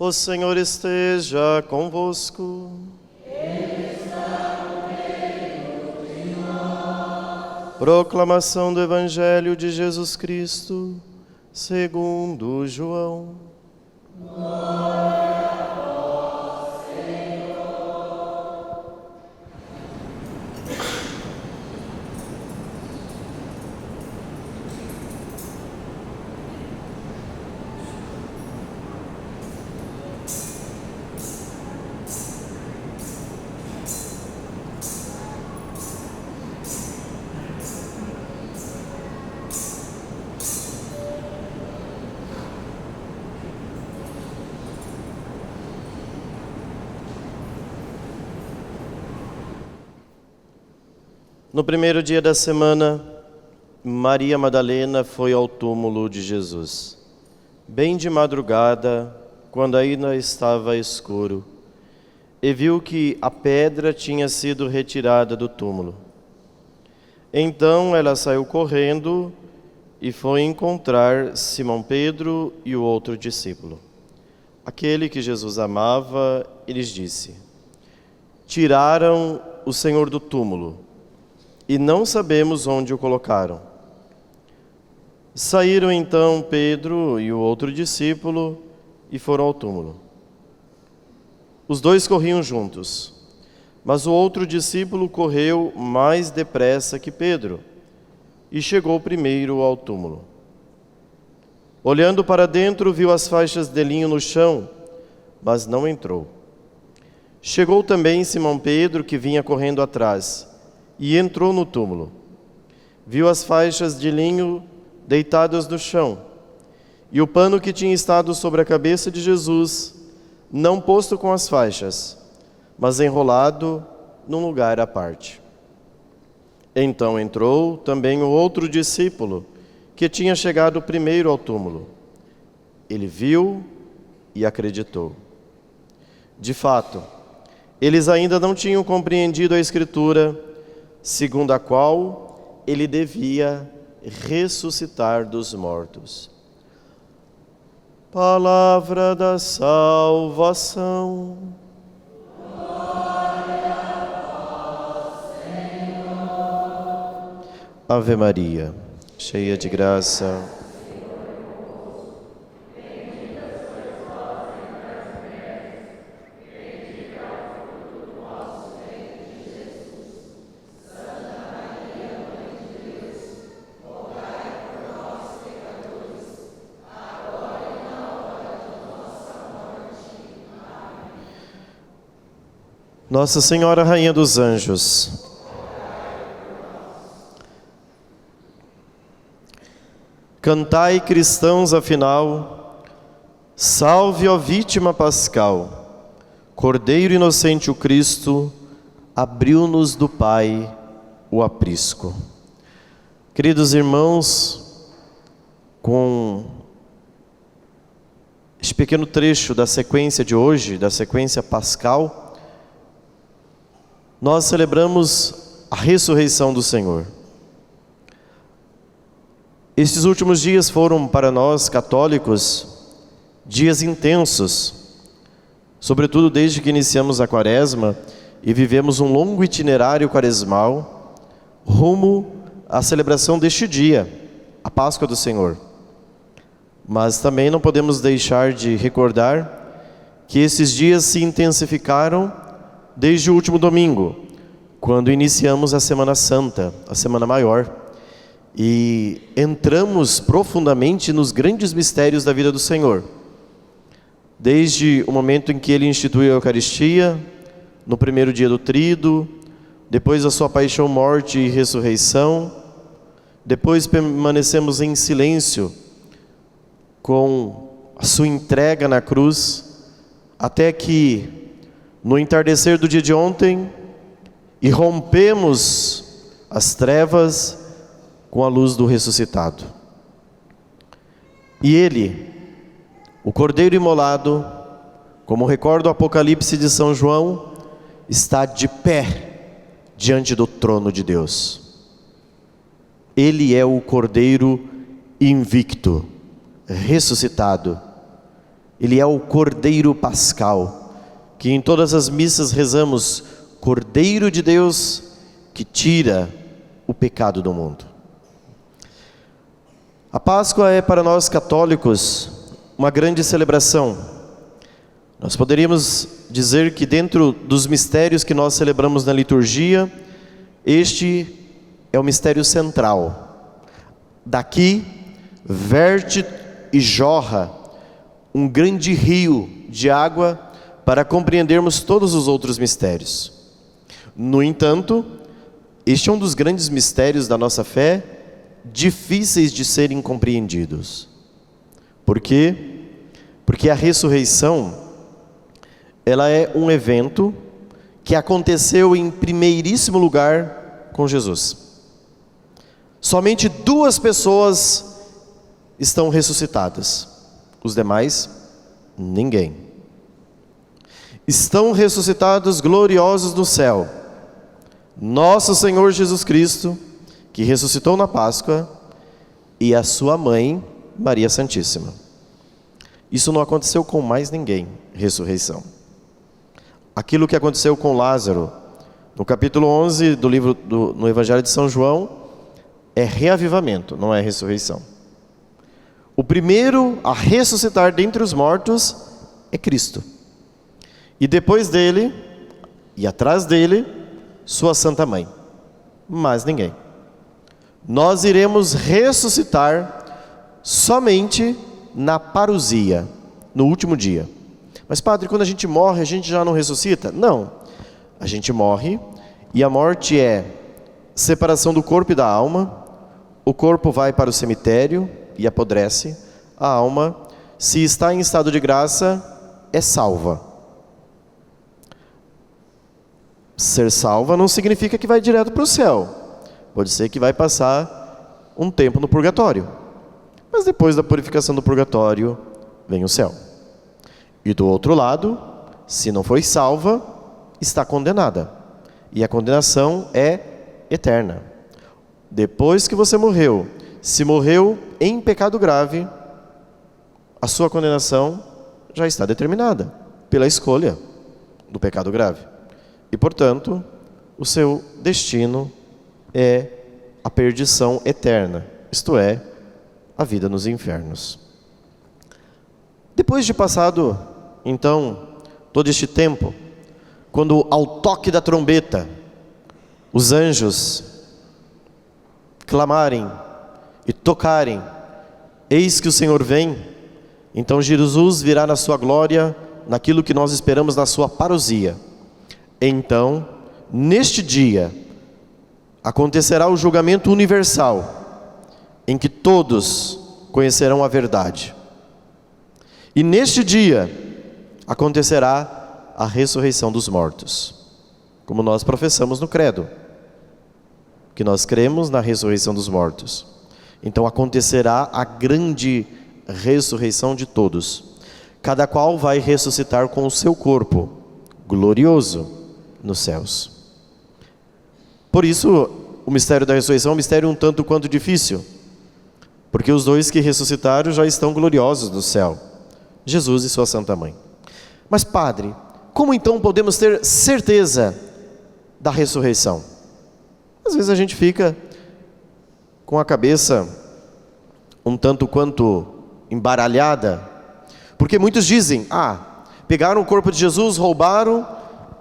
O Senhor esteja convosco. Ele está no meio de nós. Proclamação do Evangelho de Jesus Cristo, segundo João. Glória a vós, Senhor. No primeiro dia da semana, Maria Madalena foi ao túmulo de Jesus. Bem de madrugada, quando ainda estava escuro, e viu que a pedra tinha sido retirada do túmulo. Então ela saiu correndo e foi encontrar Simão Pedro e o outro discípulo, aquele que Jesus amava, e lhes disse: Tiraram o Senhor do túmulo, e não sabemos onde o colocaram. Saíram então Pedro e o outro discípulo e foram ao túmulo. Os dois corriam juntos, mas o outro discípulo correu mais depressa que Pedro e chegou primeiro ao túmulo. Olhando para dentro, viu as faixas de linho no chão, mas não entrou. Chegou também Simão Pedro, que vinha correndo atrás, e entrou no túmulo. Viu as faixas de linho deitadas no chão, e o pano que tinha estado sobre a cabeça de Jesus, não posto com as faixas, mas enrolado num lugar à parte. Então entrou também o outro discípulo, que tinha chegado primeiro ao túmulo. Ele viu e acreditou. De fato, eles ainda não tinham compreendido a Escritura, segundo a qual ele devia ressuscitar dos mortos. Palavra da salvação. Glória a vós, Senhor. Ave Maria, cheia de graça. Nossa Senhora, Rainha dos Anjos, cantai, cristãos, afinal, salve, ó vítima pascal, Cordeiro inocente o Cristo, abriu-nos do Pai o aprisco. Queridos irmãos, com este pequeno trecho da sequência de hoje, da sequência pascal, nós celebramos a ressurreição do Senhor. Estes últimos dias foram para nós, católicos, dias intensos, sobretudo desde que iniciamos a Quaresma e vivemos um longo itinerário quaresmal rumo à celebração deste dia, a Páscoa do Senhor. Mas também não podemos deixar de recordar que esses dias se intensificaram desde o último domingo, quando iniciamos a Semana Santa, a Semana Maior, e entramos profundamente nos grandes mistérios da vida do Senhor. Desde o momento em que Ele instituiu a Eucaristia, no primeiro dia do Tríduo, depois a sua paixão, morte e ressurreição, depois permanecemos em silêncio com a sua entrega na cruz, até que no entardecer do dia de ontem, irrompemos as trevas com a luz do ressuscitado. E Ele, o Cordeiro imolado, como recorda o Apocalipse de São João, está de pé diante do trono de Deus. Ele é o Cordeiro invicto, ressuscitado, Ele é o Cordeiro Pascal, que em todas as missas rezamos: Cordeiro de Deus que tira o pecado do mundo. A Páscoa é para nós católicos uma grande celebração. Nós poderíamos dizer que dentro dos mistérios que nós celebramos na liturgia, este é o mistério central. Daqui verte e jorra um grande rio de água para compreendermos todos os outros mistérios. No entanto, este é um dos grandes mistérios da nossa fé, difíceis de serem compreendidos. Por quê? Porque a ressurreição, ela é um evento que aconteceu em primeiríssimo lugar com Jesus. Somente 2 pessoas estão ressuscitadas. Os demais, ninguém. Estão ressuscitados gloriosos no céu nosso Senhor Jesus Cristo, que ressuscitou na Páscoa, e a sua mãe, Maria Santíssima. Isso não aconteceu com mais ninguém, ressurreição. Aquilo que aconteceu com Lázaro, no capítulo 11 do livro no Evangelho de São João, é reavivamento, não é ressurreição. O primeiro a ressuscitar dentre os mortos é Cristo. E depois dele, e atrás dele, sua Santa Mãe. Mas ninguém. Nós iremos ressuscitar somente na parousia, no último dia. Mas padre, quando a gente morre, a gente já não ressuscita? Não. A gente morre, e a morte é separação do corpo e da alma. O corpo vai para o cemitério e apodrece. A alma, se está em estado de graça, é salva. Ser salva não significa que vai direto para o céu. Pode ser que vai passar um tempo no purgatório. Mas depois da purificação do purgatório, vem o céu. E do outro lado, se não foi salva, está condenada. E a condenação é eterna. Depois que você morreu, se morreu em pecado grave, a sua condenação já está determinada pela escolha do pecado grave. E, portanto, o seu destino é a perdição eterna, isto é, a vida nos infernos. Depois de passado, então, todo este tempo, quando ao toque da trombeta, os anjos clamarem e tocarem, eis que o Senhor vem, então Jesus virá na sua glória, naquilo que nós esperamos na sua parousia. Então, neste dia, acontecerá o julgamento universal, em que todos conhecerão a verdade. E neste dia, acontecerá a ressurreição dos mortos, como nós professamos no credo, que nós cremos na ressurreição dos mortos. Então acontecerá a grande ressurreição de todos. Cada qual vai ressuscitar com o seu corpo glorioso nos céus. Por isso, o mistério da ressurreição é um mistério um tanto quanto difícil, porque os 2 que ressuscitaram já estão gloriosos no céu, Jesus e sua Santa Mãe. Mas padre, como então podemos ter certeza da ressurreição? Às vezes a gente fica com a cabeça um tanto quanto embaralhada, porque muitos dizem: pegaram o corpo de Jesus, roubaram,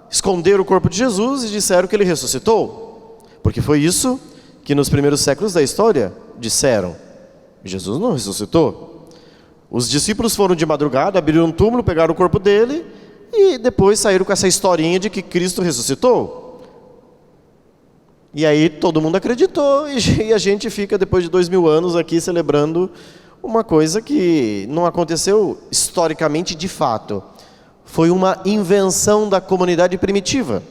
esconderam o corpo de Jesus e disseram que ele ressuscitou. Porque foi isso que nos primeiros séculos da história disseram. Jesus não ressuscitou. Os discípulos foram de madrugada, abriram um túmulo, pegaram o corpo dele e depois saíram com essa historinha de que Cristo ressuscitou. E aí todo mundo acreditou e a gente fica depois de 2000 anos aqui celebrando uma coisa que não aconteceu historicamente de fato. Foi uma invenção da comunidade primitiva.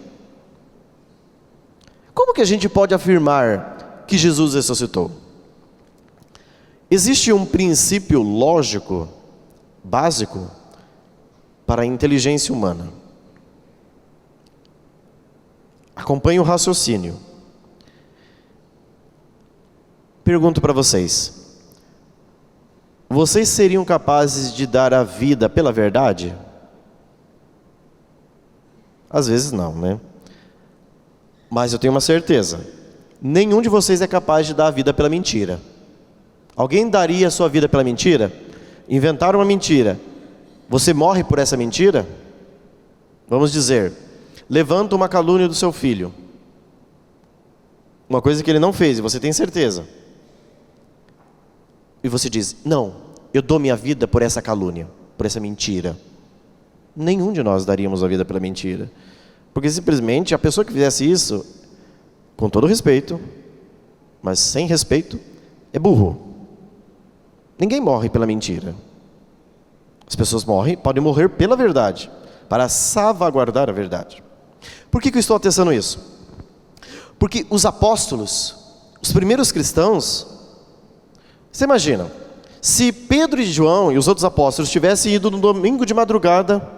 Como que a gente pode afirmar que Jesus ressuscitou? Existe um princípio lógico, básico, para a inteligência humana. Acompanhe o raciocínio. Pergunto para vocês: vocês seriam capazes de dar a vida pela verdade? Às vezes não, né? Mas eu tenho uma certeza: nenhum de vocês é capaz de dar a vida pela mentira. Alguém daria a sua vida pela mentira? Inventar uma mentira, você morre por essa mentira? Vamos dizer, levanta uma calúnia do seu filho, uma coisa que ele não fez e você tem certeza, e você diz: não, eu dou minha vida por essa calúnia, por essa mentira. Nenhum de nós daríamos a vida pela mentira, porque simplesmente a pessoa que fizesse isso, com todo respeito, mas sem respeito, é burro. Ninguém morre pela mentira. As pessoas podem morrer pela verdade, para salvaguardar a verdade. Por que eu estou atestando isso? Porque os apóstolos, os primeiros cristãos, você imagina, se Pedro e João e os outros apóstolos tivessem ido no domingo de madrugada,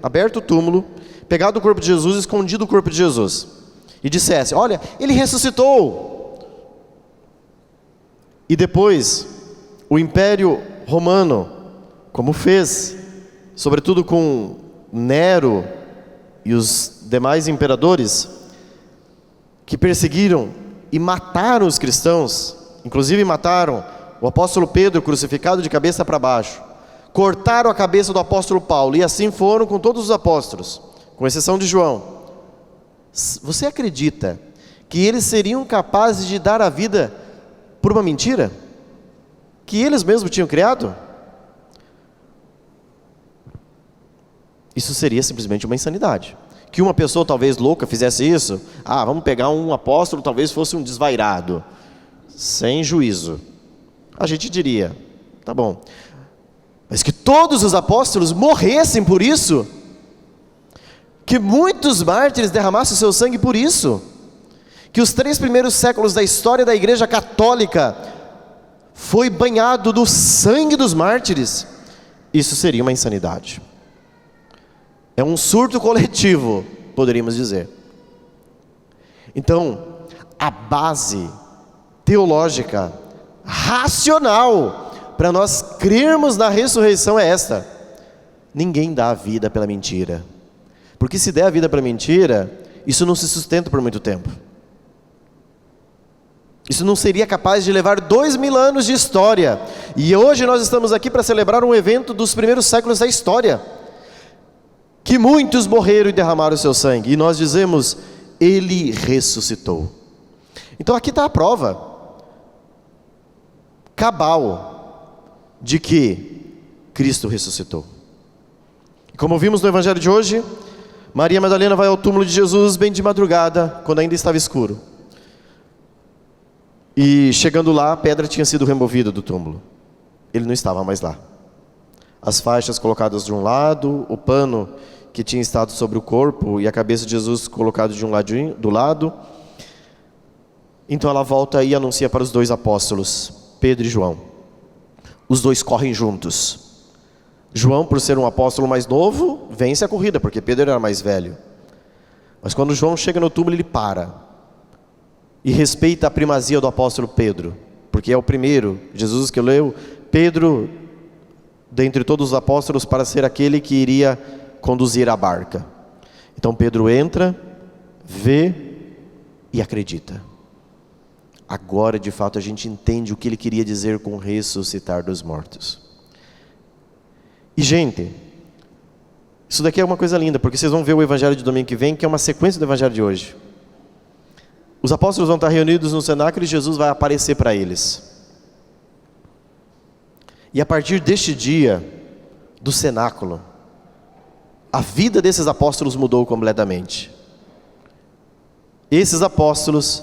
aberto o túmulo, pegado o corpo de Jesus, escondido o corpo de Jesus, e dissesse: olha, ele ressuscitou. E depois, o Império Romano, como fez, sobretudo com Nero e os demais imperadores, que perseguiram e mataram os cristãos, inclusive mataram o apóstolo Pedro crucificado de cabeça para baixo, cortaram a cabeça do apóstolo Paulo, e assim foram com todos os apóstolos, com exceção de João. Você acredita que eles seriam capazes de dar a vida por uma mentira que eles mesmos tinham criado? Isso seria simplesmente uma insanidade. Que uma pessoa talvez louca fizesse isso, vamos pegar um apóstolo, talvez fosse um desvairado, sem juízo. A gente diria, tá bom. Mas que todos os apóstolos morressem por isso, que muitos mártires derramassem o seu sangue por isso, que os 3 primeiros séculos da história da Igreja Católica foi banhado do sangue dos mártires, isso seria uma insanidade. É um surto coletivo, poderíamos dizer. Então, a base teológica, racional, para nós crermos na ressurreição é esta: ninguém dá a vida pela mentira. Porque se der a vida pela mentira, isso não se sustenta por muito tempo. Isso não seria capaz de levar 2000 anos de história. E hoje nós estamos aqui para celebrar um evento dos primeiros séculos da história, que muitos morreram e derramaram o seu sangue, e nós dizemos: ele ressuscitou. Então aqui está a prova cabal de que Cristo ressuscitou. Como vimos no evangelho de hoje, Maria Madalena vai ao túmulo de Jesus bem de madrugada, quando ainda estava escuro. E chegando lá, a pedra tinha sido removida do túmulo. Ele não estava mais lá. As faixas colocadas de um lado, o pano que tinha estado sobre o corpo e a cabeça de Jesus colocado de um ladinho, do lado. Então ela volta e anuncia para os 2 apóstolos, Pedro e João. Os 2 correm juntos. João, por ser um apóstolo mais novo, vence a corrida, porque Pedro era mais velho. Mas quando João chega no túmulo, ele para e respeita a primazia do apóstolo Pedro, porque é o primeiro. Jesus escolheu Pedro dentre todos os apóstolos para ser aquele que iria conduzir a barca. Então Pedro entra, vê e acredita. Agora de fato a gente entende o que ele queria dizer com ressuscitar dos mortos. E gente, isso daqui é uma coisa linda, porque vocês vão ver o evangelho de domingo que vem, que é uma sequência do evangelho de hoje. Os apóstolos vão estar reunidos no cenáculo e Jesus vai aparecer para eles. E a partir deste dia, do cenáculo, a vida desses apóstolos mudou completamente. Esses apóstolos,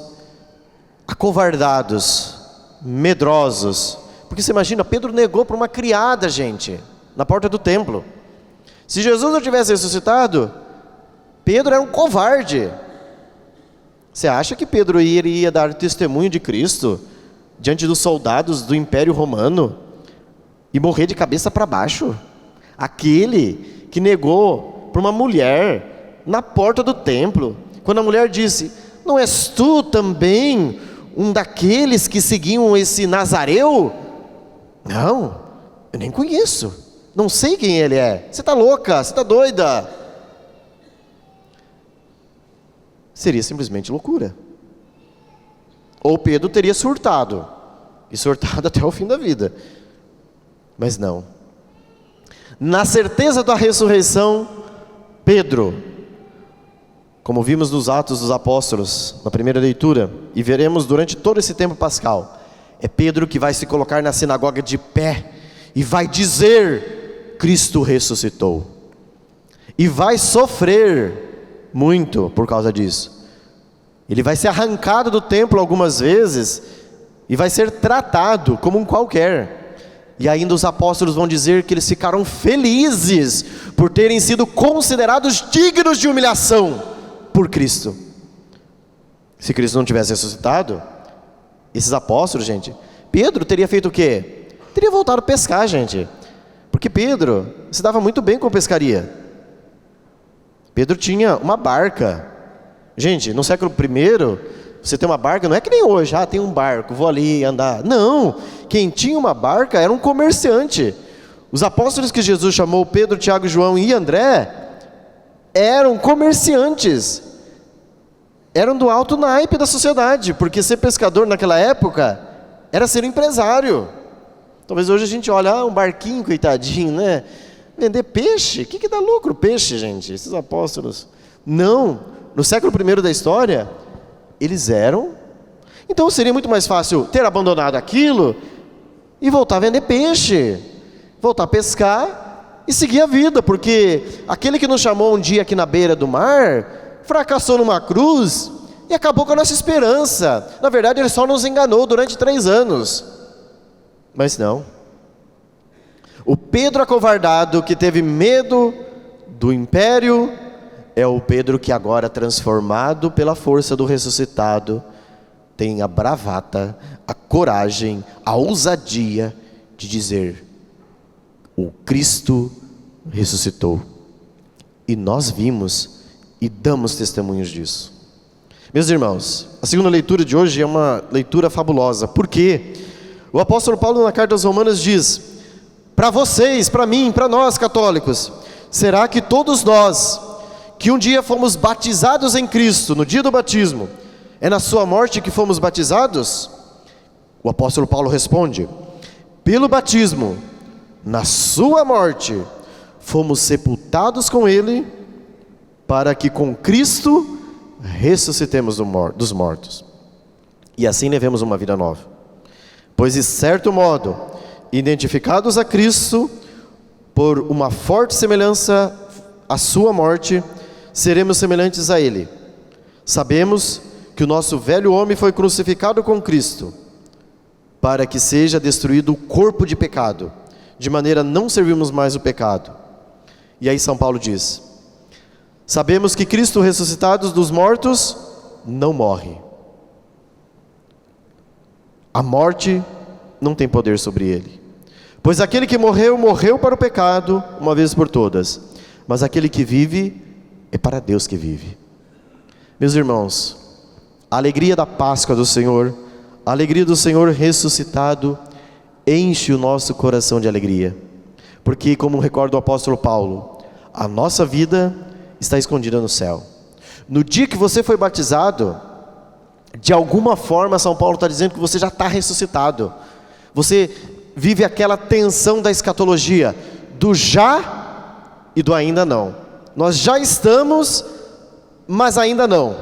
acovardados, medrosos, porque você imagina, Pedro negou para uma criada, gente, na porta do templo. Se Jesus não tivesse ressuscitado, Pedro era um covarde. Você acha que Pedro iria dar testemunho de Cristo diante dos soldados do Império Romano e morrer de cabeça para baixo? Aquele que negou para uma mulher na porta do templo, quando a mulher disse: não és tu também um daqueles que seguiam esse Nazareu? Não, eu nem conheço, não sei quem ele é. Você está louca, você está doida. Seria simplesmente loucura. Ou Pedro teria surtado, e surtado até o fim da vida. Mas não. Na certeza da ressurreição, Pedro, como vimos nos Atos dos Apóstolos, na primeira leitura, e veremos durante todo esse tempo pascal, é Pedro que vai se colocar na sinagoga de pé, e vai dizer, Cristo ressuscitou. E vai sofrer muito por causa disso. Ele vai ser arrancado do templo algumas vezes, e vai ser tratado como um qualquer. E ainda os apóstolos vão dizer que eles ficaram felizes por terem sido considerados dignos de humilhação por Cristo. Se Cristo não tivesse ressuscitado, esses apóstolos, gente, Pedro teria feito o quê? Teria voltado a pescar, gente. Porque Pedro se dava muito bem com pescaria. Pedro tinha uma barca. Gente, no século I, você tem uma barca, não é que nem hoje, tem um barco, vou ali andar. Não, quem tinha uma barca era um comerciante. Os apóstolos que Jesus chamou, Pedro, Tiago, João e André, eram comerciantes. Eram do alto naipe da sociedade, porque ser pescador naquela época era ser um empresário. Talvez hoje a gente olhe, um barquinho, coitadinho, né? Vender peixe, o que dá lucro peixe, gente? Esses apóstolos. Não, no século I da história, eles eram. Então seria muito mais fácil ter abandonado aquilo e voltar a vender peixe, voltar a pescar e seguir a vida, porque aquele que nos chamou um dia aqui na beira do mar, fracassou numa cruz e acabou com a nossa esperança. Na verdade, ele só nos enganou durante 3 anos. Mas não. O Pedro acovardado, que teve medo do império, é o Pedro que agora, transformado pela força do ressuscitado, tem a bravata, a coragem, a ousadia de dizer, o Cristo ressuscitou. E nós vimos e damos testemunhos disso. Meus irmãos, a segunda leitura de hoje é uma leitura fabulosa. Por quê? O apóstolo Paulo na carta aos Romanos diz, para vocês, para mim, para nós católicos, será que todos nós, que um dia fomos batizados em Cristo, no dia do batismo, é na sua morte que fomos batizados? O apóstolo Paulo responde, pelo batismo, na sua morte, fomos sepultados com Ele, para que com Cristo ressuscitemos dos mortos, e assim levemos uma vida nova. Pois de certo modo, identificados a Cristo, por uma forte semelhança à sua morte, seremos semelhantes a Ele. Sabemos que o nosso velho homem foi crucificado com Cristo, para que seja destruído o corpo de pecado, de maneira a não servirmos mais o pecado. E aí São Paulo diz, sabemos que Cristo ressuscitado dos mortos não morre. A morte não tem poder sobre ele. Pois aquele que morreu, morreu para o pecado, uma vez por todas. Mas aquele que vive, é para Deus que vive. Meus irmãos, a alegria da Páscoa do Senhor, a alegria do Senhor ressuscitado, enche o nosso coração de alegria. Porque, como recorda o apóstolo Paulo, a nossa vida está escondida no céu. No dia que você foi batizado, de alguma forma São Paulo está dizendo que você já está ressuscitado. Você vive aquela tensão da escatologia, do já e do ainda não. Nós já estamos, mas ainda não.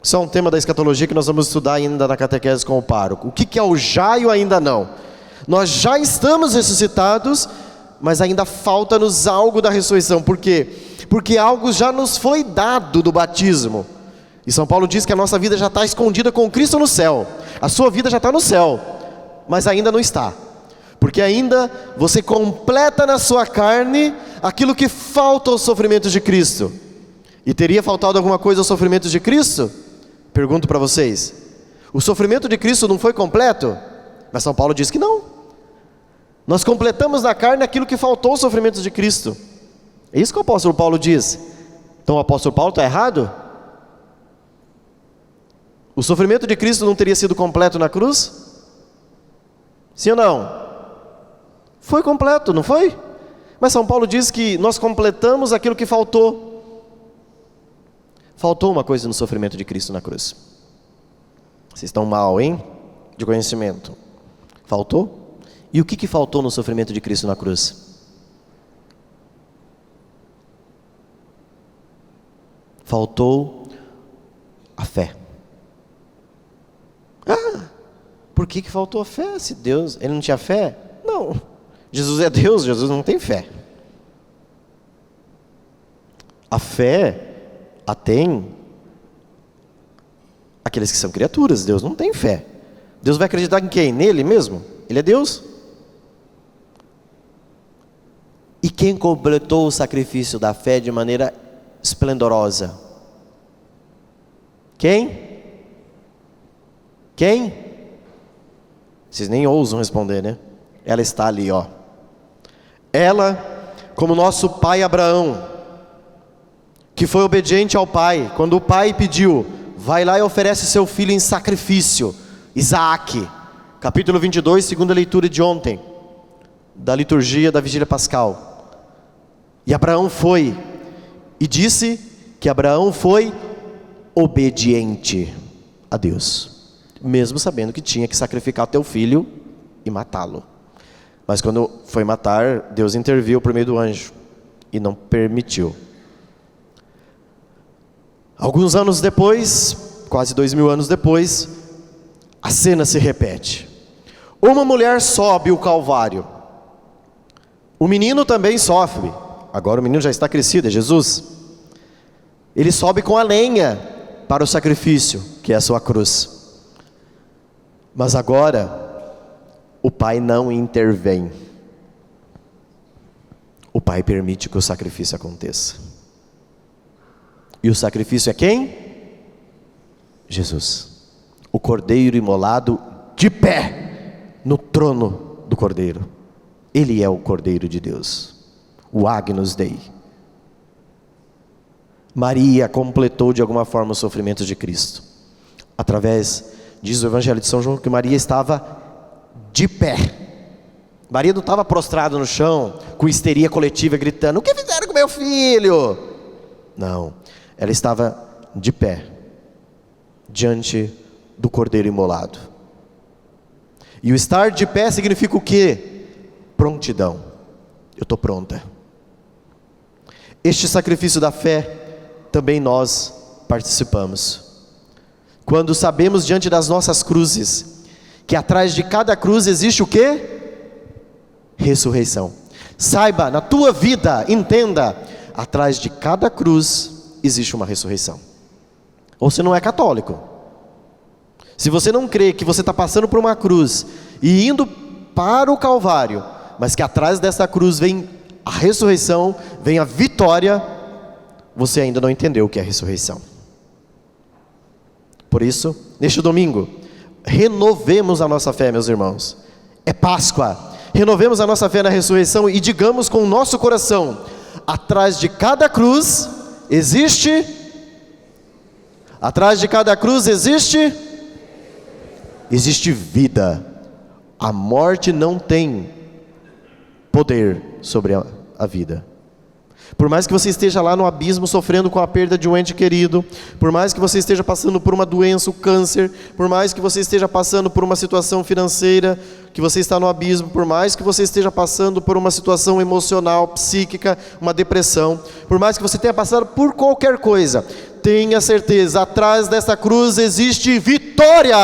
Isso é um tema da escatologia que nós vamos estudar ainda na catequese com o pároco. O que é o já e o ainda não? Nós já estamos ressuscitados, mas ainda falta-nos algo da ressurreição. Por quê? Porque algo já nos foi dado do batismo. E São Paulo diz que a nossa vida já está escondida com Cristo no céu. A sua vida já está no céu, mas ainda não está. Porque ainda você completa na sua carne aquilo que falta aos sofrimentos de Cristo. E teria faltado alguma coisa aos sofrimentos de Cristo? Pergunto para vocês. O sofrimento de Cristo não foi completo? Mas São Paulo diz que não. Nós completamos na carne aquilo que faltou aos sofrimentos de Cristo. É isso que o apóstolo Paulo diz. Então o apóstolo Paulo está errado? O sofrimento de Cristo não teria sido completo na cruz? Sim ou não? Foi completo, não foi? Mas São Paulo diz que nós completamos aquilo que faltou. Faltou uma coisa no sofrimento de Cristo na cruz. Vocês estão mal, hein? De conhecimento. Faltou? E o que faltou no sofrimento de Cristo na cruz? Faltou a fé. Por que faltou a fé? Se Deus, ele não tinha fé? Não. Jesus é Deus, Jesus não tem fé. A fé a tem aqueles que são criaturas. Deus não tem fé. Deus vai acreditar em quem? Nele mesmo? Ele é Deus. E quem completou o sacrifício da fé de maneira esplendorosa? Quem? Quem? Vocês nem ousam responder, né? Ela está ali, ó. Ela, como nosso pai Abraão, que foi obediente ao pai, quando o pai pediu, vai lá e oferece seu filho em sacrifício, Isaac, capítulo 22, segunda leitura de ontem, da liturgia da vigília pascal. E Abraão foi, e disse que Abraão foi obediente a Deus, mesmo sabendo que tinha que sacrificar teu filho e matá-lo. Mas quando foi matar, Deus interviu por meio do anjo e não permitiu. Alguns anos depois, quase 2000 anos depois, a cena se repete. Uma mulher sobe o Calvário. O menino também sofre. Agora o menino já está crescido, é Jesus. Ele sobe com a lenha para o sacrifício, que é a sua cruz. Mas agora, o pai não intervém. O pai permite que o sacrifício aconteça. E o sacrifício é quem? Jesus. O cordeiro imolado de pé no trono do cordeiro. Ele é o cordeiro de Deus. O Agnus Dei. Maria completou de alguma forma os sofrimentos de Cristo. Através, diz o Evangelho de São João, que Maria estava de pé. Maria não estava prostrada no chão, com histeria coletiva, gritando: o que fizeram com meu filho? Não, ela estava de pé, diante do cordeiro imolado. E o estar de pé significa o quê? Prontidão. Eu estou pronta. Este sacrifício da fé, também nós participamos. Quando sabemos diante das nossas cruzes, que atrás de cada cruz existe o quê? Ressurreição. Saiba, na tua vida, entenda, atrás de cada cruz existe uma ressurreição. Ou você não é católico. Se você não crê que você está passando por uma cruz e indo para o Calvário, mas que atrás dessa cruz vem a ressurreição, vem a vitória, você ainda não entendeu o que é ressurreição. Por isso, neste domingo, renovemos a nossa fé, meus irmãos. É Páscoa. Renovemos a nossa fé na ressurreição e digamos com o nosso coração: atrás de cada cruz existe. Atrás de cada cruz existe vida. A morte não tem poder sobre a vida. Por mais que você esteja lá no abismo sofrendo com a perda de um ente querido, por mais que você esteja passando por uma doença, o câncer, por mais que você esteja passando por uma situação financeira, que você está no abismo, por mais que você esteja passando por uma situação emocional, psíquica, uma depressão, por mais que você tenha passado por qualquer coisa, tenha certeza, atrás dessa cruz existe vitória,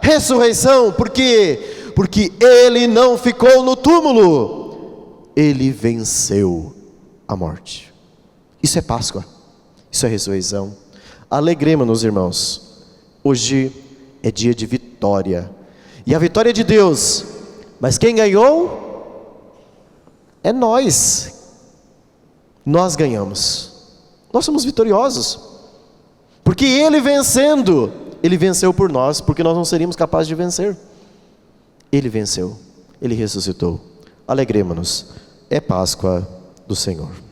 ressurreição. Por quê? Porque Ele não ficou no túmulo, Ele venceu a morte. Isso é Páscoa, isso é ressurreição. Alegremos-nos, irmãos. Hoje é dia de vitória, e a vitória é de Deus, mas quem ganhou é nós. Nós ganhamos, nós somos vitoriosos, porque Ele vencendo, Ele venceu por nós, porque nós não seríamos capazes de vencer. Ele venceu, Ele ressuscitou. Alegremos-nos, é Páscoa do Senhor.